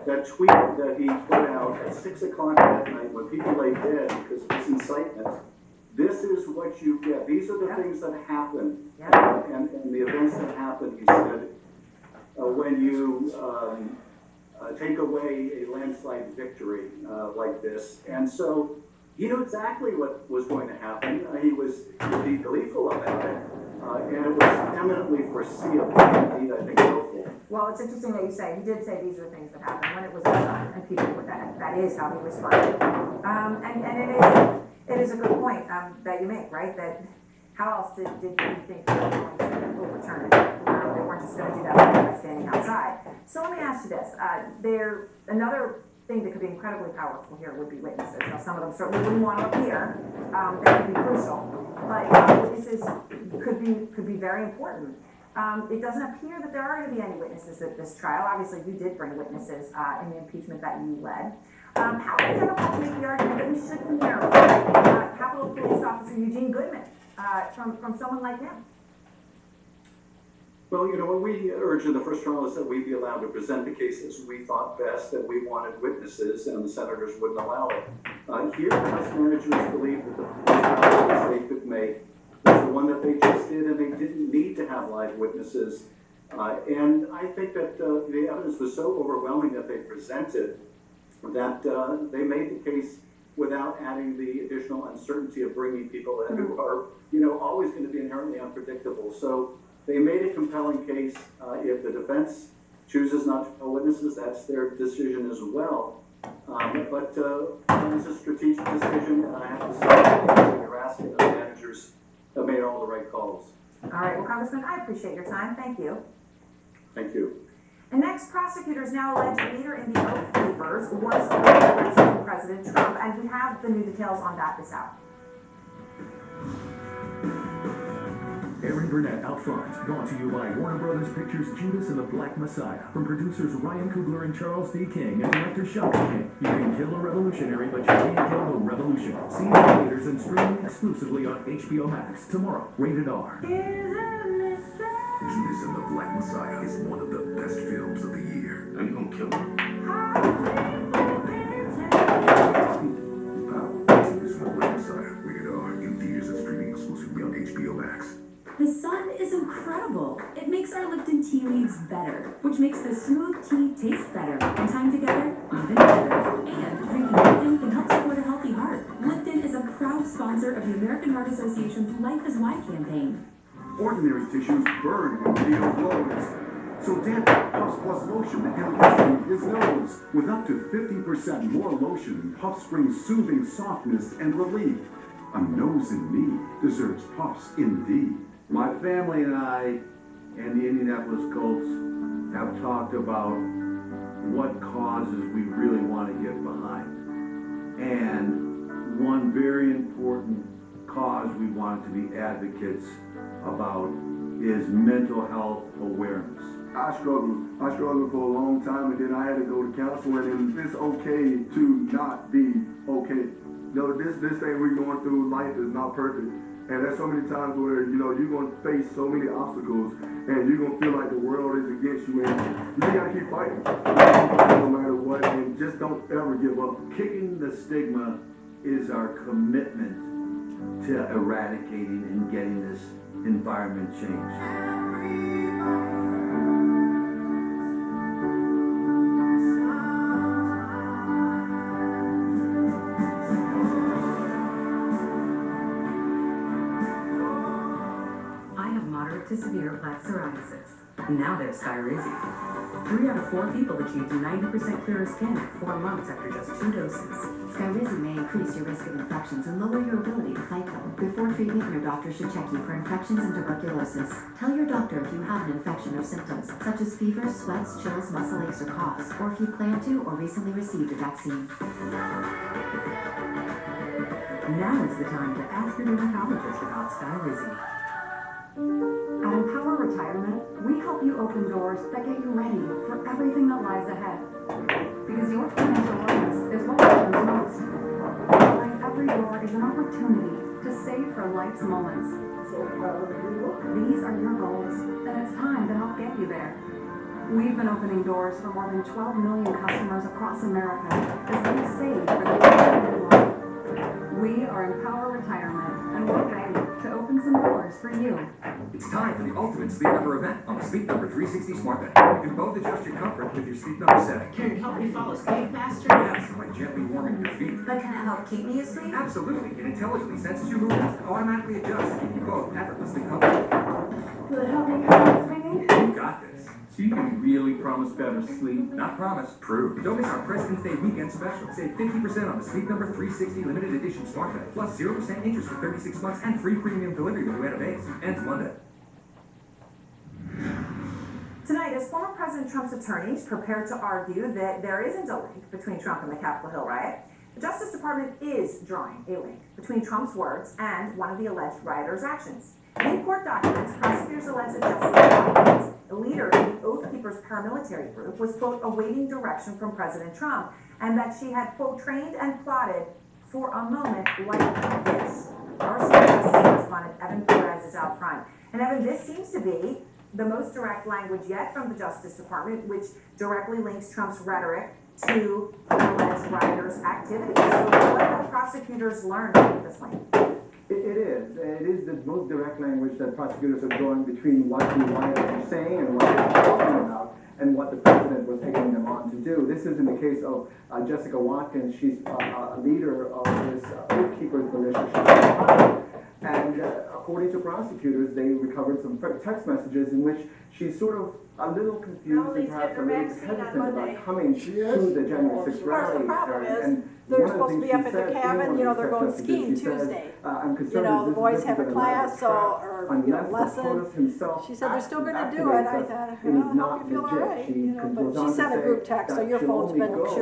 that tweet that he put out at 6 o'clock that night when people lay dead because of his incitement. This is what you get. These are the things that happen, and the events that happen, he said, when you take away a landslide victory like this. And so he knew exactly what was going to happen. He was indeed gleeful about it, and it was eminently foreseeable, indeed, I think, hopeful. Well, it's interesting that you say, he did say these are things that happen when it was done, and people, that is how he responded. And it is a good point that you make, right? That how else did you think they were going to overturn it? They weren't just going to do that by standing outside. So let me ask you this. Another thing that could be incredibly powerful here would be witnesses. Now, some of them certainly wouldn't want to appear. That could be crucial. But witnesses could be very important. It doesn't appear that there are going to be any witnesses at this trial. Obviously, you did bring witnesses in the impeachment that you led. How can Democrats make the argument that we shouldn't hear Capitol Police Officer Eugene Goodman from someone like him? Well, what we urged in the first trial is that we be allowed to present the cases we thought best, and we wanted witnesses, and the senators wouldn't allow it. Here, the House managers believed that the best they could make was the one that they just did, and they didn't need to have live witnesses. And I think that the evidence was so overwhelming that they presented that they made the case without adding the additional uncertainty of bringing people in who are, always going to be inherently unpredictable. So they made a compelling case. If the defense chooses not to call witnesses, that's their decision as well. But it was a strategic decision, and I have to say that you're asking the managers have made all the right calls. All right. Well, Congressman, I appreciate your time. Thank you. Thank you. And next, prosecutors now allege a leader in the Oath Keepers was arrested by President Trump, and we have the new details on that this hour. Erin Burnett Out Front, brought to you by Warner Brothers Pictures' Judas and the Black Messiah, from producers Ryan Coogler and Charles D. King and director Shaka King. You can kill a revolutionary, but you can't kill the revolution. See it in theaters and streaming exclusively on HBO Max tomorrow. Rated R. Judas and the Black Messiah is one of the best films of the year. Are you gonna kill him? Judas and the Black Messiah, rated R, in theaters and streaming exclusively on HBO Max. The sun is incredible. It makes our Lipton tea leaves better, which makes the smooth tea taste better, and time together even better. And drinking Lipton can help support a healthy heart. Lipton is a proud sponsor of the American Heart Association's Life is Why campaign. Ordinary tissues burn when video blows. So Dad Puffs Plus lotion and lifting his nose. With up to 50% more lotion, Puffs brings soothing softness and relief. A nose in me deserves Puffs indeed. My family and I and the Indianapolis Colts have talked about what causes we really want to get behind. And one very important cause we want to be advocates about is mental health awareness. I struggled for a long time, and then I had to go to counseling, and it's okay to not be okay. This thing we're going through, life is not perfect. And there's so many times where, you're going to face so many obstacles, and you're going to feel like the world is against you, and you just got to keep fighting, no matter what, and just don't ever give up. Kicking the stigma is our commitment to eradicating and getting this environment changed. To severe plaque psoriasis. Now there's Skyrizi. 3 out of 4 people achieved 90% clearer skin at 4 months after just 2 doses. Skyrizi may increase your risk of infections and lower your ability to fight them. Before treatment, your doctor should check you for infections and tuberculosis. Tell your doctor if you have an infection or symptoms, such as fever, sweats, chills, muscle aches, or coughs, or if you plan to or recently received a vaccine. Now is the time to ask your dermatologist about Skyrizi. At Empower Retirement, we help you open doors that get you ready for everything that lies ahead. Because your financial wellness is what matters most. Behind every door is an opportunity to save for life's moments. These are your goals, and it's time to help get you there. We've been opening doors for more than 12 million customers across America as they save for their retirement life. We are Empower Retirement, and we're ready to open some doors for you. It's time for the ultimate Sleep Number event on the Sleep Number 360 Smart Bed. You can both adjust your comfort with your Sleep Number setting. Can it help me fall asleep faster? Yes, by gently warming your feet. But can it help keep me asleep? Absolutely, it intelligently senses your movements and automatically adjusts to keep you both effortlessly comfortable. Will it help me calm swinging? You got this. So you can really promise better sleep. Not promise, prove. Don't miss our President's Day weekend special. Save 50% on the Sleep Number 360 limited edition Smart Bed, plus 0% interest for 36 months and free premium delivery when you add a base. Ends Monday. Tonight, as former President Trump's attorneys prepare to argue that there isn't a link between Trump and the Capitol Hill riot, the Justice Department is drawing a link between Trump's words and one of the alleged rioters' actions. In court documents, prosecutors allege that Justice Hopkins, the leader of the Oath Keepers paramilitary group, was, quote, awaiting direction from President Trump, and that she had, quote, trained and plotted for a moment like this. Our senior justice correspondent Evan Perez is out front. And Evan, this seems to be the most direct language yet from the Justice Department, which directly links Trump's rhetoric to the alleged rioters' activities. So what have prosecutors learned from this link? It is the most direct language that prosecutors are drawing between what the rioters are saying and what they're talking about and what the president was taking them on to do. This is in the case of Jessica Watkins. She's a leader of this Oath Keepers militia. And according to prosecutors, they recovered some text messages in which she's sort of a little confused and perhaps a little hesitant about coming to the January 6th rally. The problem is, And they're one of the supposed to things be up she at said the in cabin, one you know, of these they're text going messages, skiing she says, Tuesday. I'm concerned You know, that the boys this have a is an class, elaborate trap or unless lesson. POTUS himself She said they're still gonna do activates it. I us, thought, it is well, I hope not you feel all legit. right, She you know, goes but on she to sent a say group text, so that your she'll phone's only been, go